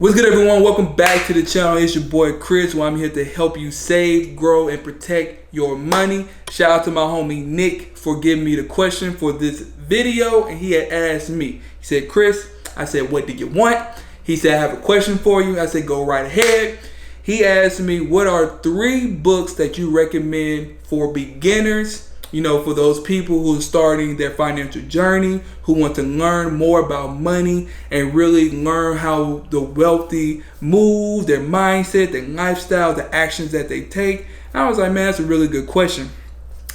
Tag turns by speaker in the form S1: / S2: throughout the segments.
S1: What's good, everyone? Welcome back to the channel. It's your boy Chris, where I'm here to help you save, grow, and protect your money. Shout out to my homie Nick for giving me the question for this video, and he had asked me. He said, Chris, I said, what do you want? He said, I have a question for you. I said, go right ahead. He asked me, what are 3 books that you recommend for beginners? You know, for those people who are starting their financial journey, who want to learn more about money and really learn how the wealthy move, their mindset, their lifestyle, the actions that they take. And I was like, man, that's a really good question.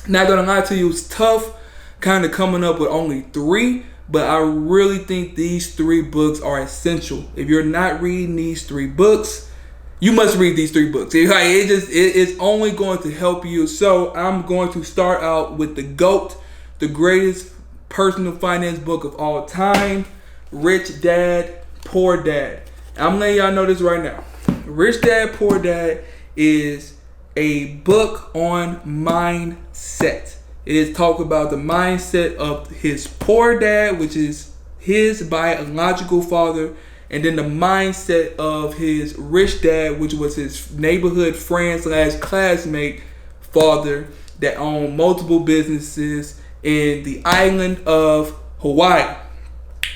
S1: Not gonna lie to you, it's tough kind of coming up with only 3, but I really think these 3 books are essential. If you're not reading these 3 books, you must read these 3 books. It's only going to help you. So I'm going to start out with the GOAT, the greatest personal finance book of all time, Rich Dad, Poor Dad. I'm letting y'all know this right now. Rich Dad, Poor Dad is a book on mindset. It is talk about the mindset of his poor dad, which is his biological father, and then the mindset of his rich dad, which was his neighborhood friend / classmate father that owned multiple businesses in the island of Hawaii.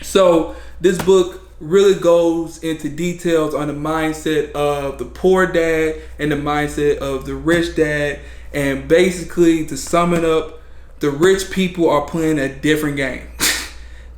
S1: So this book really goes into details on the mindset of the poor dad and the mindset of the rich dad. And basically, to sum it up, the rich people are playing a different game.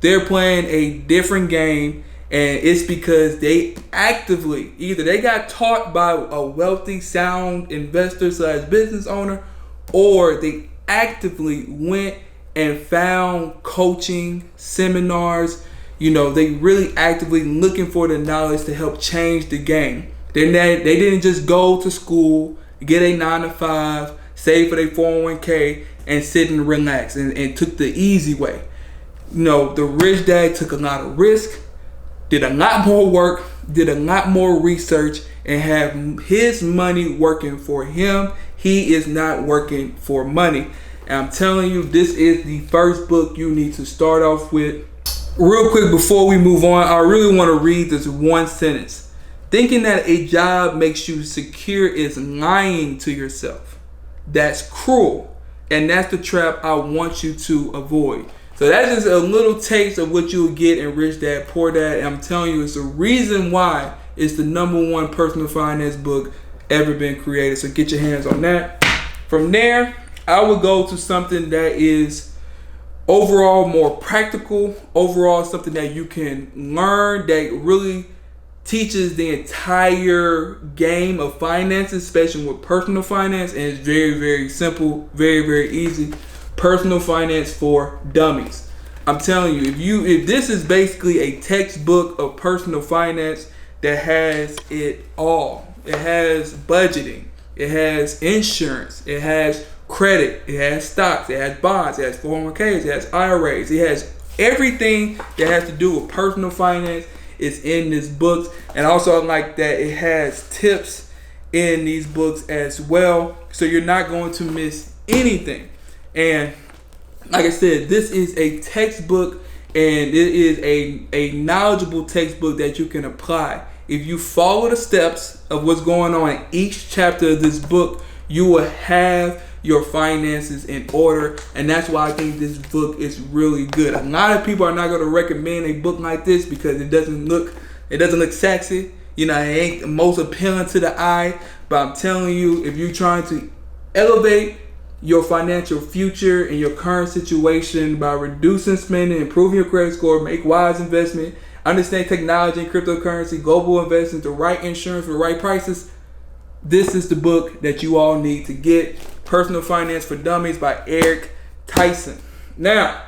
S1: They're playing a different game. And it's because they actively, either they got taught by a wealthy, sound investor / business owner, or they actively went and found coaching, seminars. You know, they really actively looking for the knowledge to help change the game. They didn't just go to school, get a 9 to 5, save for their 401k, and sit and relax and took the easy way. You know, the rich dad took a lot of risk, did a lot more work, did a lot more research, and have his money working for him. He is not working for money. And I'm telling you, this is the first book you need to start off with. Real quick before we move on, I really want to read this one sentence. Thinking that a job makes you secure is lying to yourself. That's cruel. And that's the trap I want you to avoid. So that's just a little taste of what you'll get in Rich Dad, Poor Dad. And I'm telling you, it's the reason why it's the #1 personal finance book ever been created. So get your hands on that. From there, I would go to something that is overall more practical, overall something that you can learn, that really teaches the entire game of finances, especially with personal finance. And it's very, very simple, very, very easy. Personal Finance for Dummies. I'm telling you, if this is basically a textbook of personal finance that has it all. It has budgeting, it has insurance, it has credit, it has stocks, it has bonds, it has 401ks, it has IRAs, it has everything that has to do with personal finance is in this book. And also I like that it has tips in these books as well, so you're not going to miss anything. And like I said, this is a textbook, and it is a knowledgeable textbook that you can apply. If you follow the steps of what's going on in each chapter of this book, you will have your finances in order. And that's why I think this book is really good. A lot of people are not going to recommend a book like this because it doesn't look sexy. You know, it ain't the most appealing to the eye. But I'm telling you, if you're trying to elevate your financial future and your current situation by reducing spending, improving your credit score, make wise investment, understand technology and cryptocurrency, global investment, the right insurance for the right prices, this is the book that you all need to get. Personal Finance for Dummies by Eric Tyson. Now,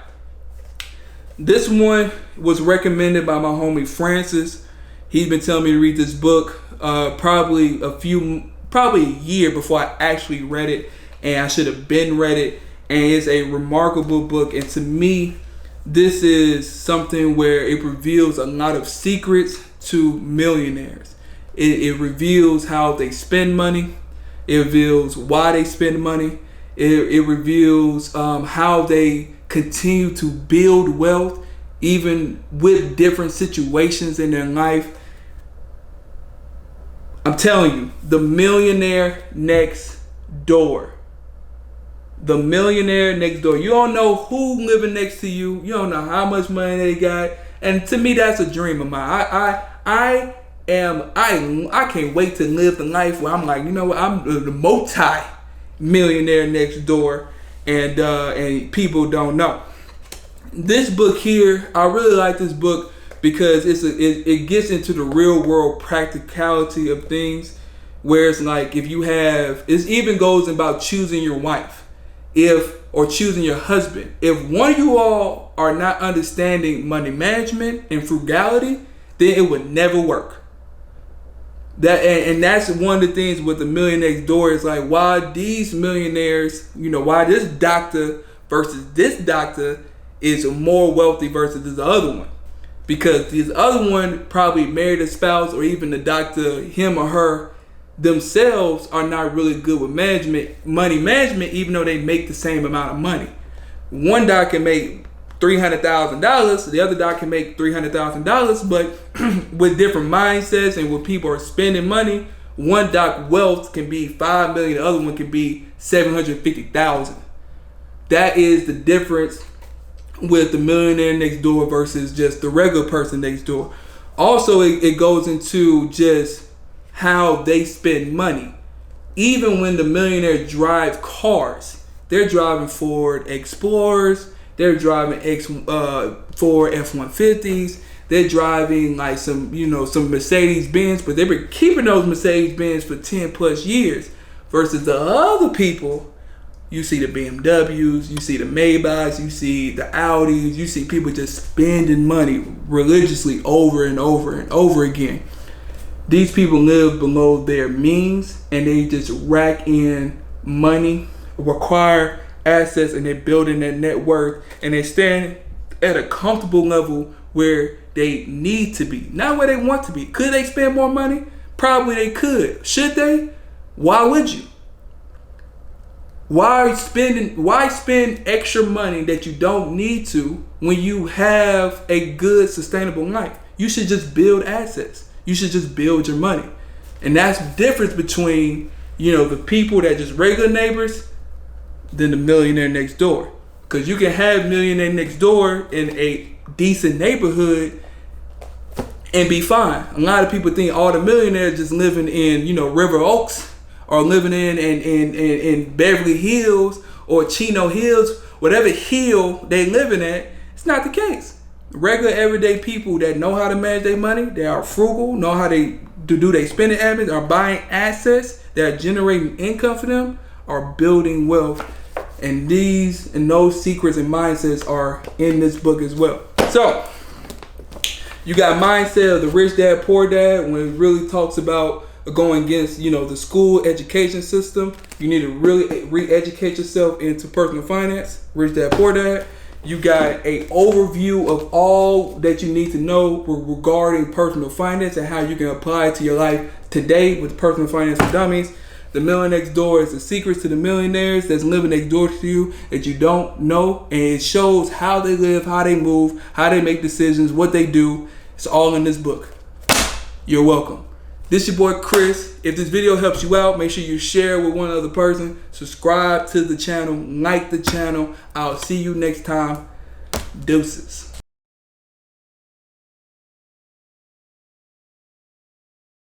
S1: this one was recommended by my homie Francis. He's been telling me to read this book probably a year before I actually read it. And I should have been read it. And it's a remarkable book. And to me, this is something where it reveals a lot of secrets to millionaires. It reveals how they spend money. It reveals why they spend money. It reveals how they continue to build wealth even with different situations in their life. I'm telling you, the Millionaire Next Door. The Millionaire Next Door. You don't know who living next to you. You don't know how much money they got. And to me, that's a dream of mine. I can't wait to live the life where I'm like, you know what, I'm the multi-millionaire next door, and people don't know. This book here, I really like this book because it gets into the real world practicality of things, where it's like, if you have, it even goes about choosing your wife, or choosing your husband. If one of you all are not understanding money management and frugality, then it would never work. That's one of the things with the Millionaire Next Door, is like, why these millionaires, why this doctor versus this doctor is more wealthy versus this other one. Because this other one probably married a spouse, or even the doctor, him or her themselves, are not really good with money management, even though they make the same amount of money. One doc can make $300,000, the other doc can make $300,000, but with different mindsets and when people are spending money, one doc wealth can be $5 million, the other one can be $750,000. That is the difference with the Millionaire Next Door versus just the regular person next door. Also, it goes into just how they spend money. Even when the millionaires drive cars, they're driving Ford Explorers, they're driving Ford F-150s, they're driving like some Mercedes Benz, but they've been keeping those Mercedes Benz for 10 plus years. Versus the other people, you see the BMWs, you see the Maybachs, you see the Audis, you see people just spending money religiously over and over and over again. These people live below their means, and they just rack in money, require assets, and they're building their net worth, and they stand at a comfortable level where they need to be, not where they want to be. Could they spend more money? Probably they could. Should they? Why would you? Why spend extra money that you don't need to when you have a good sustainable life? You should just build assets. You should just build your money. And that's the difference between, the people that just regular neighbors than the Millionaire Next Door. Because you can have Millionaire Next Door in a decent neighborhood and be fine. A lot of people think all the millionaires just living in, River Oaks, or living in Beverly Hills or Chino Hills, whatever hill they living at. It's not the case. Regular everyday people that know how to manage their money, they are frugal, know how to do their spending habits, are buying assets that are generating income for them, are building wealth. And those secrets and mindsets are in this book as well. So you got Mindset of the Rich Dad Poor Dad, when it really talks about going against the school education system. You need to really re-educate yourself into personal finance. Rich Dad Poor Dad. You got an overview of all that you need to know regarding personal finance and how you can apply it to your life today with Personal Finance for Dummies. The Millionaire Next Door is the secrets to the millionaires that's living next door to you that you don't know. And it shows how they live, how they move, how they make decisions, what they do. It's all in this book. You're welcome. This your boy Chris. If this video helps you out, make sure you share with one other person. Subscribe to the channel, like the channel. I'll see you next time. Deuces.